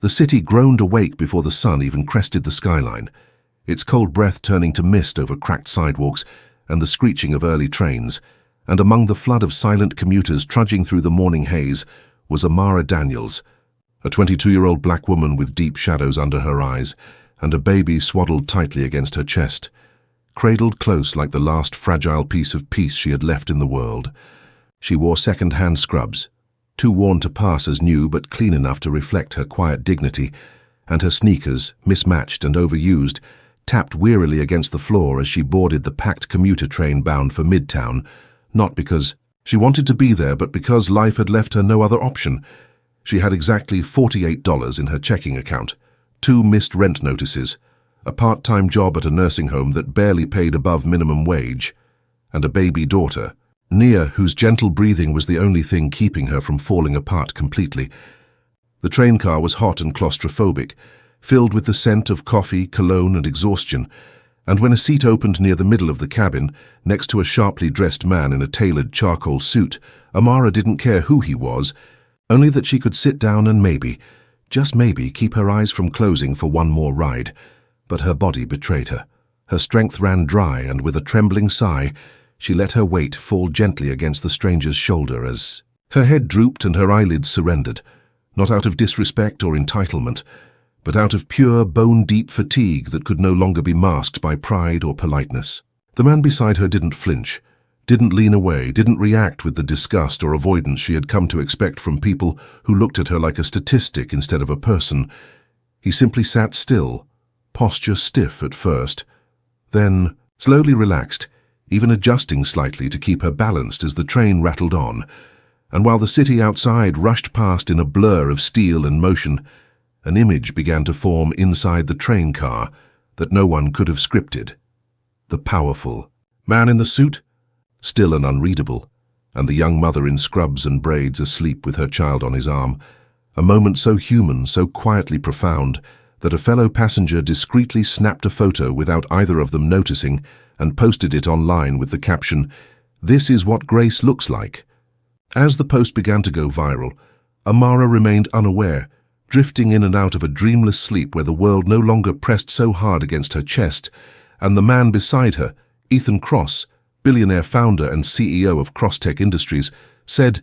The city groaned awake before the sun even crested the skyline, its cold breath turning to mist over cracked sidewalks and the screeching of early trains, and among the flood of silent commuters trudging through the morning haze was Amara Daniels, a 22-year-old black woman with deep shadows under her eyes and a baby swaddled tightly against her chest, cradled close like the last fragile piece of peace she had left in the world. She wore second-hand scrubs, too worn to pass as new but clean enough to reflect her quiet dignity, and her sneakers, mismatched and overused, tapped wearily against the floor as she boarded the packed commuter train bound for Midtown, not because she wanted to be there, but because life had left her no other option. She had exactly $48 in her checking account, 2 missed rent notices, a part-time job at a nursing home that barely paid above minimum wage, and a baby daughter, Nia, whose gentle breathing was the only thing keeping her from falling apart completely. The train car was hot and claustrophobic, filled with the scent of coffee, cologne, and exhaustion, and when a seat opened near the middle of the cabin, next to a sharply dressed man in a tailored charcoal suit, Amara didn't care who he was, only that she could sit down and maybe, just maybe, keep her eyes from closing for one more ride. But her body betrayed her. Her strength ran dry, and with a trembling sigh, she let her weight fall gently against the stranger's shoulder as her head drooped and her eyelids surrendered, not out of disrespect or entitlement, but out of pure, bone-deep fatigue that could no longer be masked by pride or politeness. The man beside her didn't flinch, didn't lean away, didn't react with the disgust or avoidance she had come to expect from people who looked at her like a statistic instead of a person. He simply sat still, posture stiff at first, then slowly relaxed, even adjusting slightly to keep her balanced as the train rattled on, and while the city outside rushed past in a blur of steel and motion, an image began to form inside the train car that no one could have scripted. The powerful man in the suit, still and unreadable, and the young mother in scrubs and braids asleep with her child on his arm, a moment so human, so quietly profound, that a fellow passenger discreetly snapped a photo without either of them noticing and posted it online with the caption, "This is what grace looks like." As the post began to go viral, Amara remained unaware, drifting in and out of a dreamless sleep where the world no longer pressed so hard against her chest, and the man beside her, Ethan Cross, Billionaire founder and CEO of Crosstech Industries, said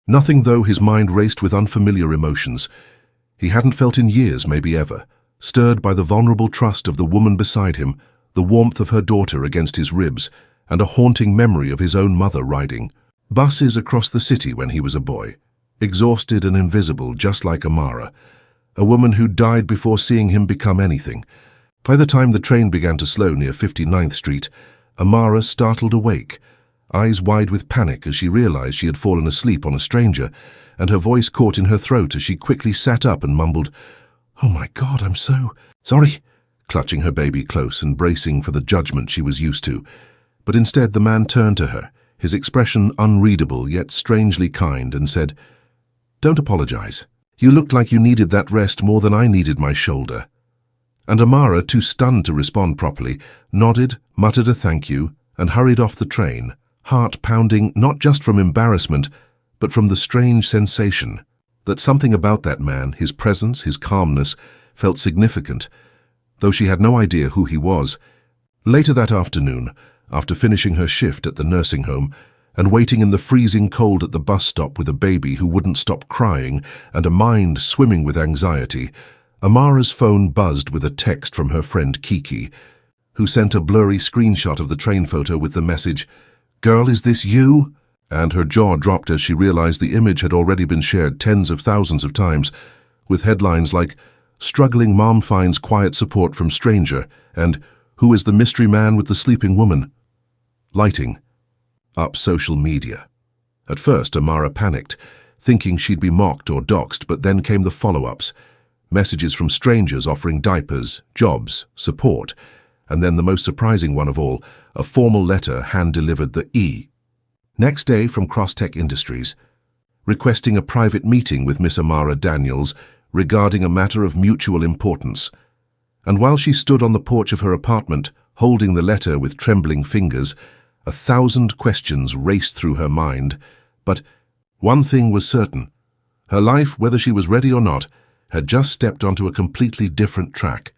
nothing, though his mind raced with unfamiliar emotions. He hadn't felt in years, maybe ever, stirred by the vulnerable trust of the woman beside him, the warmth of her daughter against his ribs, and a haunting memory of his own mother riding buses across the city when he was a boy, exhausted and invisible just like Amara, a woman who died before seeing him become anything. By the time the train began to slow near 59th Street, Amara startled awake, eyes wide with panic as she realized she had fallen asleep on a stranger, and her voice caught in her throat as she quickly sat up and mumbled, "Oh my God, I'm so sorry," clutching her baby close and bracing for the judgment she was used to. But instead the man turned to her, his expression unreadable yet strangely kind, and said, "Don't apologize. You looked like you needed that rest more than I needed my shoulder." And Amara, too stunned to respond properly, nodded, muttered a thank you, and hurried off the train, heart pounding not just from embarrassment, but from the strange sensation that something about that man, his presence, his calmness, felt significant, though she had no idea who he was. Later that afternoon, after finishing her shift at the nursing home and waiting in the freezing cold at the bus stop with a baby who wouldn't stop crying and a mind swimming with anxiety, Amara's phone buzzed with a text from her friend Kiki, who sent a blurry screenshot of the train photo with the message, "Girl, is this you?" And her jaw dropped as she realized the image had already been shared tens of thousands of times, with headlines like, "Struggling Mom Finds Quiet Support from Stranger," and "Who is the Mystery Man with the Sleeping Woman?" Lighting up social media. At first, Amara panicked, thinking she'd be mocked or doxed, but then came the follow-ups. Messages from strangers offering diapers, jobs, support, and then the most surprising one of all, a formal letter hand-delivered next day from Crosstech Industries, requesting a private meeting with Miss Amara Daniels regarding a matter of mutual importance. And while she stood on the porch of her apartment, holding the letter with trembling fingers, 1,000 questions raced through her mind. But one thing was certain. Her life, whether she was ready or not, had just stepped onto a completely different track.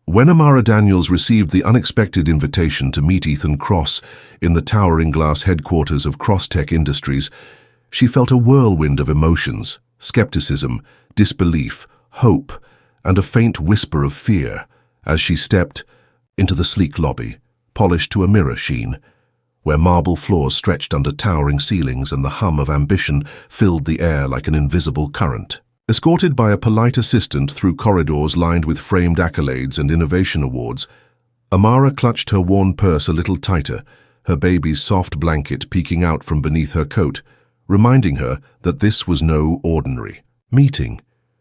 When Amara Daniels received the unexpected invitation to meet Ethan Cross in the towering glass headquarters of Crosstech Industries, she felt a whirlwind of emotions: skepticism, disbelief, hope, and a faint whisper of fear as she stepped into the sleek lobby, polished to a mirror sheen, where marble floors stretched under towering ceilings and the hum of ambition filled the air like an invisible current. Escorted by a polite assistant through corridors lined with framed accolades and innovation awards, Amara clutched her worn purse a little tighter, her baby's soft blanket peeking out from beneath her coat, reminding her that this was no ordinary meeting,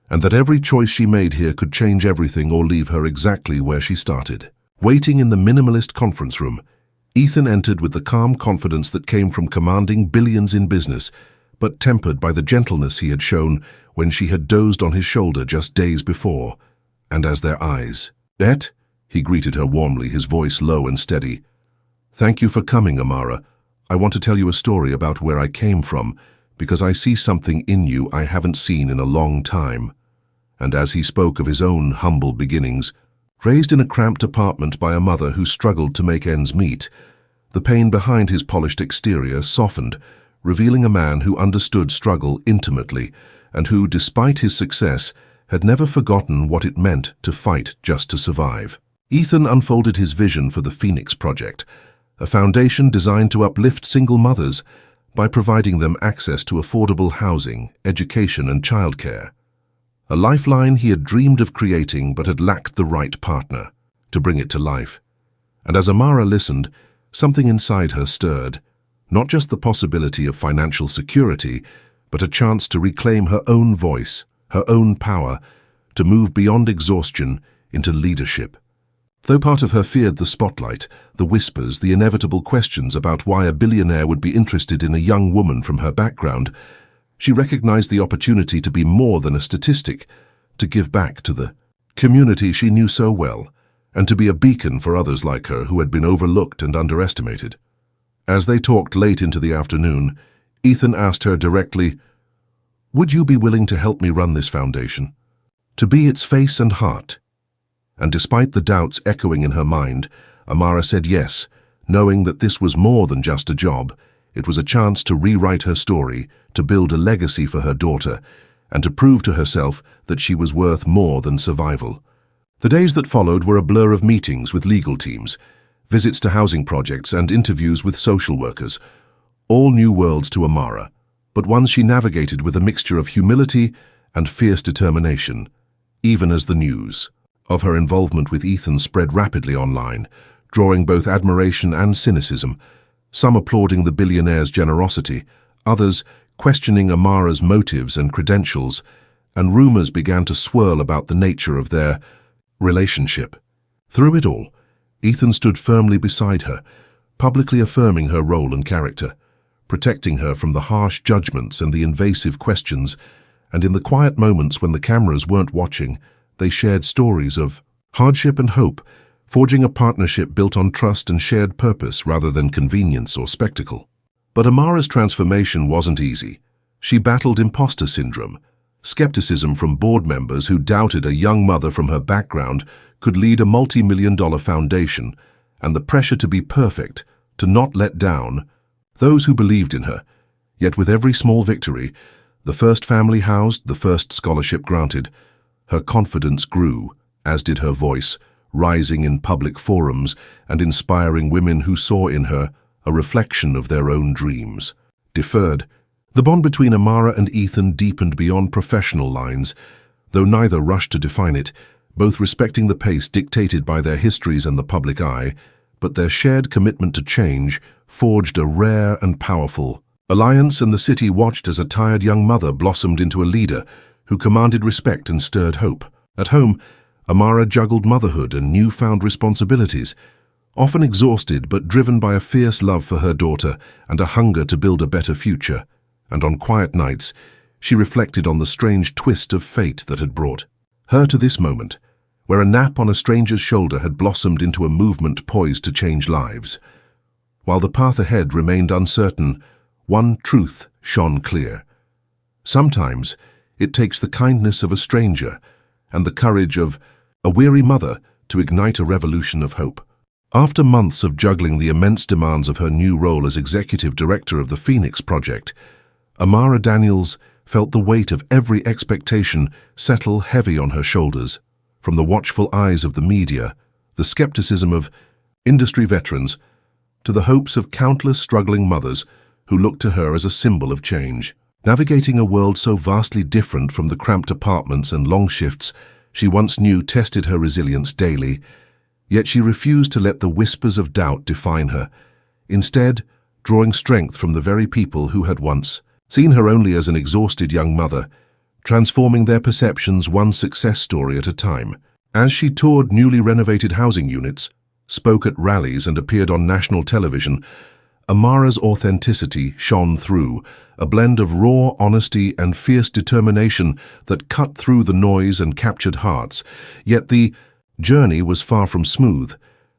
and that every choice she made here could change everything or leave her exactly where she started. Waiting in the minimalist conference room, Ethan entered with the calm confidence that came from commanding billions in business, but tempered by the gentleness he had shown when she had dozed on his shoulder just days before. And as their eyes met, he greeted her warmly, his voice low and steady. "Thank you for coming, Amara. I want to tell you a story about where I came from, because I see something in you I haven't seen in a long time." And as he spoke of his own humble beginnings, raised in a cramped apartment by a mother who struggled to make ends meet, the pain behind his polished exterior softened, revealing a man who understood struggle intimately and who, despite his success, had never forgotten what it meant to fight just to survive. Ethan unfolded his vision for the Phoenix Project, a foundation designed to uplift single mothers by providing them access to affordable housing, education, and childcare. A lifeline he had dreamed of creating but had lacked the right partner to bring it to life. And as Amara listened, something inside her stirred, not just the possibility of financial security, but a chance to reclaim her own voice, her own power, to move beyond exhaustion into leadership. Though part of her feared the spotlight, the whispers, the inevitable questions about why a billionaire would be interested in a young woman from her background, she recognized the opportunity to be more than a statistic, to give back to the community she knew so well, and to be a beacon for others like her who had been overlooked and underestimated. As they talked late into the afternoon, Ethan asked her directly, "Would you be willing to help me run this foundation? To be its face and heart?" And despite the doubts echoing in her mind, Amara said yes, knowing that this was more than just a job. It was a chance to rewrite her story, to build a legacy for her daughter, and to prove to herself that she was worth more than survival. The days that followed were a blur of meetings with legal teams, visits to housing projects, and interviews with social workers. All new worlds to Amara, but ones she navigated with a mixture of humility and fierce determination, even as the news of her involvement with Ethan spread rapidly online, drawing both admiration and cynicism, some applauding the billionaire's generosity, others questioning Amara's motives and credentials, and rumors began to swirl about the nature of their relationship. Through it all, Ethan stood firmly beside her, publicly affirming her role and character, protecting her from the harsh judgments and the invasive questions, and in the quiet moments when the cameras weren't watching, they shared stories of hardship and hope, forging a partnership built on trust and shared purpose rather than convenience or spectacle. But Amara's transformation wasn't easy. She battled imposter syndrome, skepticism from board members who doubted a young mother from her background could lead a multi-million-dollar foundation, and the pressure to be perfect, to not let down those who believed in her. Yet with every small victory, the first family housed, the first scholarship granted, her confidence grew, as did her voice, rising in public forums and inspiring women who saw in her a reflection of their own dreams. Deferred, the bond between Amara and Ethan deepened beyond professional lines, though neither rushed to define it, both respecting the pace dictated by their histories and the public eye, but their shared commitment to change forged a rare and powerful alliance, and the city watched as a tired young mother blossomed into a leader who commanded respect and stirred hope. At home, Amara juggled motherhood and newfound responsibilities, often exhausted but driven by a fierce love for her daughter and a hunger to build a better future. And on quiet nights, she reflected on the strange twist of fate that had brought her to this moment, where a nap on a stranger's shoulder had blossomed into a movement poised to change lives. While the path ahead remained uncertain, one truth shone clear. Sometimes, It takes the kindness of a stranger and the courage of a weary mother to ignite a revolution of hope. After months of juggling the immense demands of her new role as executive director of the Phoenix Project, Amara Daniels felt the weight of every expectation settle heavy on her shoulders, from the watchful eyes of the media, the skepticism of industry veterans, to the hopes of countless struggling mothers who looked to her as a symbol of change. Navigating a world so vastly different from the cramped apartments and long shifts she once knew tested her resilience daily, yet she refused to let the whispers of doubt define her, instead drawing strength from the very people who had once seen her only as an exhausted young mother, transforming their perceptions one success story at a time. As she toured newly renovated housing units, spoke at rallies and appeared on national television, Amara's authenticity shone through, a blend of raw honesty and fierce determination that cut through the noise and captured hearts. Yet the journey was far from smooth.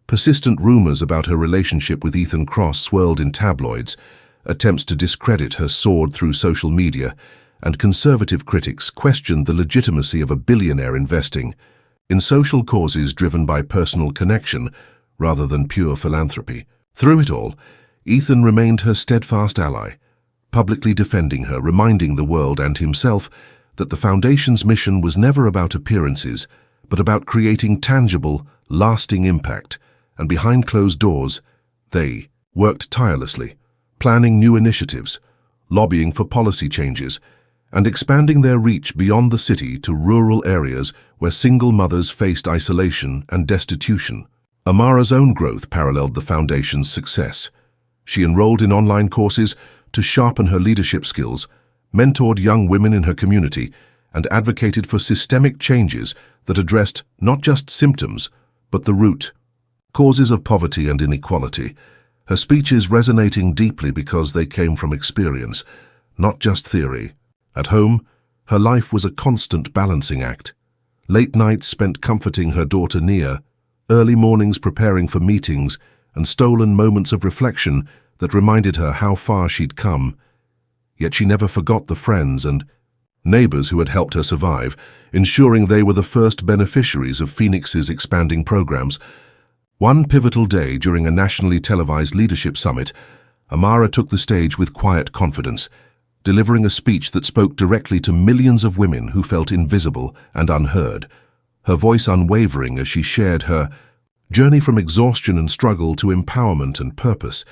Persistent rumors about her relationship with Ethan Cross swirled in tabloids. Attempts to discredit her soared through social media, and conservative critics questioned the legitimacy of a billionaire investing in social causes driven by personal connection rather than pure philanthropy. Through it all, Ethan remained her steadfast ally, publicly defending her, reminding the world and himself that the Foundation's mission was never about appearances, but about creating tangible, lasting impact. And behind closed doors, they worked tirelessly, planning new initiatives, lobbying for policy changes, and expanding their reach beyond the city to rural areas where single mothers faced isolation and destitution. Amara's own growth paralleled the Foundation's success. She enrolled in online courses to sharpen her leadership skills, mentored young women in her community, and advocated for systemic changes that addressed not just symptoms, but the root causes of poverty and inequality. Her speeches resonating deeply because they came from experience, not just theory. At home, her life was a constant balancing act. Late nights spent comforting her daughter Nia, early mornings preparing for meetings, and stolen moments of reflection that reminded her how far she'd come. Yet she never forgot the friends and neighbors who had helped her survive, ensuring they were the first beneficiaries of Phoenix's expanding programs. One pivotal day during a nationally televised leadership summit, Amara took the stage with quiet confidence, delivering a speech that spoke directly to millions of women who felt invisible and unheard, her voice unwavering as she shared her journey from exhaustion and struggle to empowerment and purpose.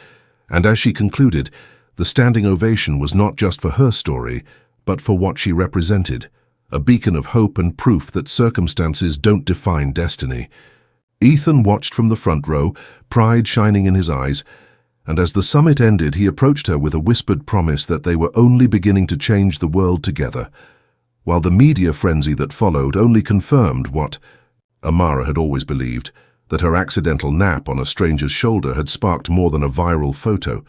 And as she concluded, the standing ovation was not just for her story, but for what she represented, a beacon of hope and proof that circumstances don't define destiny. Ethan watched from the front row, pride shining in his eyes, and as the summit ended, he approached her with a whispered promise that they were only beginning to change the world together, while the media frenzy that followed only confirmed what Amara had always believed, that her accidental nap on a stranger's shoulder had sparked more than a viral photo.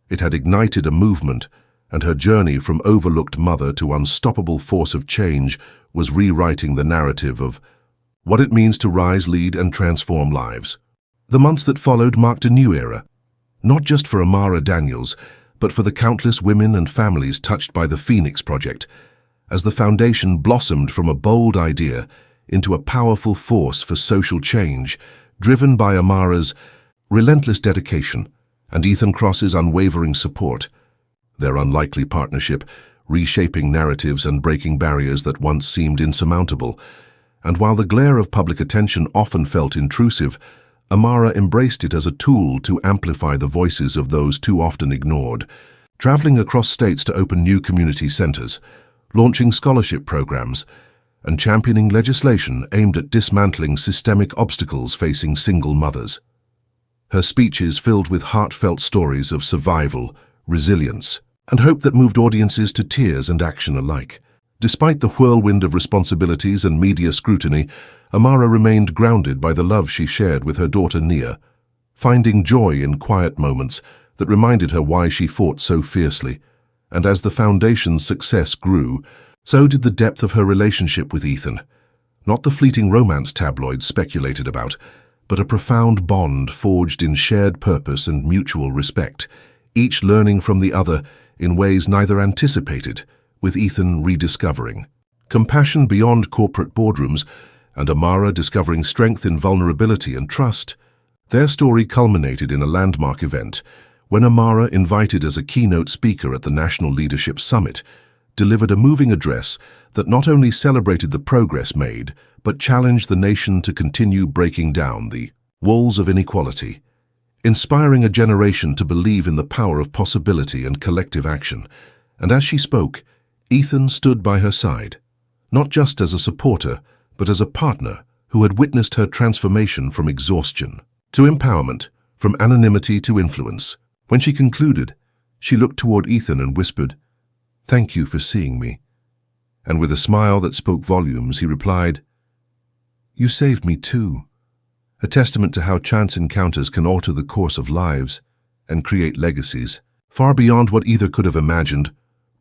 It had ignited a movement, and her journey from overlooked mother to unstoppable force of change was rewriting the narrative of what it means to rise, lead, and transform lives. The months that followed marked a new era, not just for Amara Daniels, but for the countless women and families touched by the Phoenix Project, as the Foundation blossomed from a bold idea into a powerful force for social change, driven by Amara's relentless dedication and Ethan Cross's unwavering support. Their unlikely partnership, reshaping narratives and breaking barriers that once seemed insurmountable. And while the glare of public attention often felt intrusive, Amara embraced it as a tool to amplify the voices of those too often ignored, traveling across states to open new community centers, launching scholarship programs, and championing legislation aimed at dismantling systemic obstacles facing single mothers. Her speeches filled with heartfelt stories of survival, resilience, and hope that moved audiences to tears and action alike. Despite the whirlwind of responsibilities and media scrutiny, Amara remained grounded by the love she shared with her daughter Nia, finding joy in quiet moments that reminded her why she fought so fiercely. And as the Foundation's success grew, so did the depth of her relationship with Ethan. Not the fleeting romance tabloids speculated about, but a profound bond forged in shared purpose and mutual respect, each learning from the other in ways neither anticipated with Ethan rediscovering compassion beyond corporate boardrooms and Amara discovering strength in vulnerability and trust. Their story culminated in a landmark event when Amara, invited as a keynote speaker at the National Leadership Summit, delivered a moving address that not only celebrated the progress made, but challenged the nation to continue breaking down the walls of inequality, inspiring a generation to believe in the power of possibility and collective action. And as she spoke, Ethan stood by her side, not just as a supporter, but as a partner who had witnessed her transformation from exhaustion to empowerment, from anonymity to influence. When she concluded, she looked toward Ethan and whispered, "Thank you for seeing me." And with a smile that spoke volumes, he replied, "You saved me too." A testament to how chance encounters can alter the course of lives and create legacies, far beyond what either could have imagined,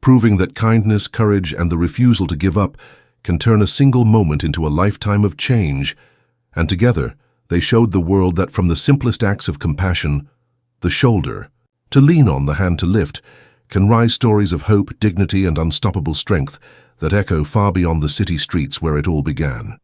proving that kindness, courage, and the refusal to give up can turn a single moment into a lifetime of change. And together, they showed the world that from the simplest acts of compassion, the shoulder to lean on, the hand to lift, can rise stories of hope, dignity, and unstoppable strength that echo far beyond the city streets where it all began.